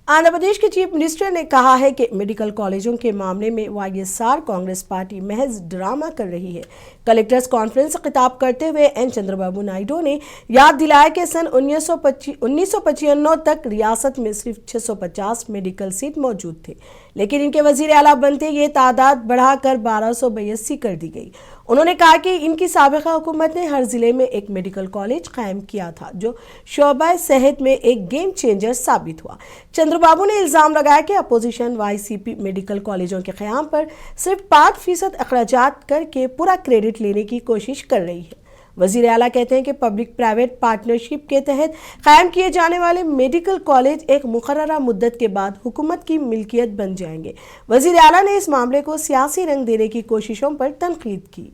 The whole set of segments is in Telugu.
आंध्र प्रदेश के चीफ मिनिस्टर ने कहा है कि मेडिकल कॉलेजों के मामले में वाईएसआर कांग्रेस पार्टी महज ड्रामा कर रही है। कलेक्टर्स कॉन्फ्रेंस से खिताब करते हुए एन चंद्रबाबू नायडू ने याद दिलाया कि सन 1995 तक रियासत में सिर्फ 650 मेडिकल सीट मौजूद थे, लेकिन इनके वजीर आला बनते ये तादाद बढ़ाकर 1282 कर दी गई। उन्होंने कहा कि इनकी साबिका हुकूमत ने हर जिले में एक मेडिकल कॉलेज कायम किया था, जो शोबा सेहत में एक गेम चेंजर साबित हुआ। चंद्रबाबू ने इल्जाम लगाया कि अपोजिशन वाईसीपी मेडिकल कॉलेजों के क़याम पर सिर्फ 5% अखराजात करके पूरा क्रेडिट लेने की कोशिश कर रही है। वजीर आला कहते हैं कि पब्लिक प्राइवेट पार्टनरशिप के तहत कायम किए जाने वाले मेडिकल कॉलेज एक मुकर्ररा मुद्दत के बाद हुकूमत की मिल्कियत बन जाएंगे। वजीर आला ने इस मामले को सियासी रंग देने की कोशिशों पर तनकीद की।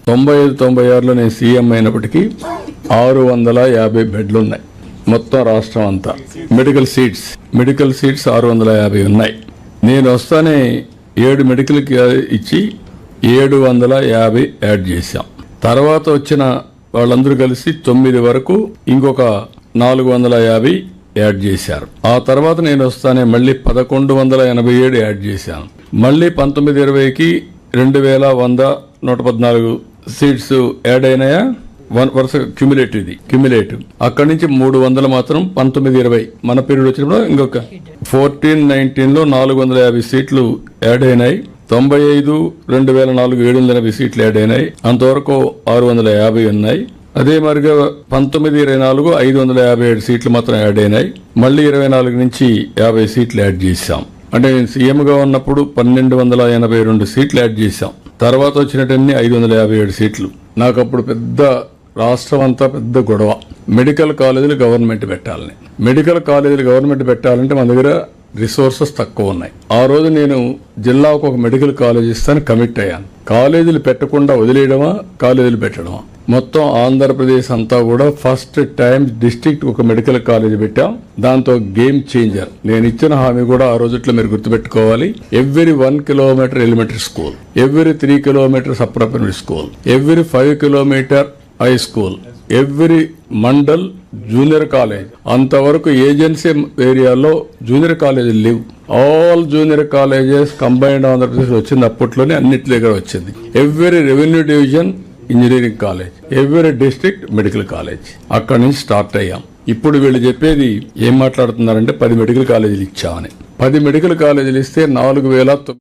తొంభై 96లో నేను సీఎం అయినప్పటికీ 650 బెడ్లు ఉన్నాయి మొత్తం రాష్ట్రం అంతా. మెడికల్ సీట్స్ 650 ఉన్నాయి. నేను వస్తానే 7 మెడికల్ ఇచ్చి 750 యాడ్ చేశాం. తర్వాత వచ్చిన వాళ్ళందరూ కలిసి 9 వరకు ఇంకొక 450 యాడ్ చేశారు. ఆ తర్వాత నేను వస్తానే మళ్ళీ 1187 యాడ్ చేశాను. మళ్ళీ 19-20కి 2114 సీట్స్ యాడ్ అయినాయా, వరుస క్యుములేటివ్. అక్కడి నుంచి 300 మాత్రం 19-20 మన పీరియడ్ వచ్చినప్పుడు ఇంకొక 14-19లో 450 సీట్లు యాడ్ అయినాయి. 95 2004 780 సీట్లు యాడ్ అయినాయి. అంతవరకు 650 ఉన్నాయి. అదే మరిగా 19-24 557 సీట్లు మాత్రం యాడ్ అయినాయి. మళ్ళీ 24 నుంచి 50 సీట్లు యాడ్ చేశాం. అంటే నేను సీఎంగా ఉన్నప్పుడు 1282 సీట్లు యాడ్ చేశాం. తర్వాత వచ్చినట్టన్ని 557 సీట్లు. నాకు అప్పుడు పెద్ద రాష్ట్రం అంతా పెద్ద గొడవ. మెడికల్ కాలేజీలు గవర్నమెంట్ పెట్టాలంటే మన దగ్గర రిసోర్సెస్ తక్కువ ఉన్నాయి. ఆ రోజు నేను జిల్లాకు ఒక మెడికల్ కాలేజ్ ఇస్తాను కమిట్ అయ్యాను. కాలేజీలు పెట్టకుండా వదిలేయడమా, కాలేజీలు పెట్టడమా? మొత్తం ఆంధ్రప్రదేశ్ అంతా కూడా ఫస్ట్ టైం డిస్ట్రిక్ట్ ఒక మెడికల్ కాలేజ్ పెట్టాం. దాంతో గేమ్ చేంజర్. నేను ఇచ్చిన హామీ కూడా ఆ రోజుట్లో మీరు గుర్తుపెట్టుకోవాలి. Every 1 kilometer elementary school, every 3 kilometers upper primary school, every 5 kilometer high school, every mandal junior college. అంతవరకు ఏజెన్సీ ఏరియాలో జూనియర్ కాలేజీలు లేవు. All junior colleges combined Andhra Pradesh వచ్చింది. అప్పట్లోనే అన్నిటి దగ్గర వచ్చింది. Every revenue division engineering college, every district medical college. అక్కడి నుంచి స్టార్ట్ అయ్యాం. ఇప్పుడు వీళ్ళు చెప్పేది ఏం మాట్లాడుతున్నారంటే 10 మెడికల్ కాలేజీలు ఇచ్చామని. 10 మెడికల్ కాలేజీలు ఇస్తే 4000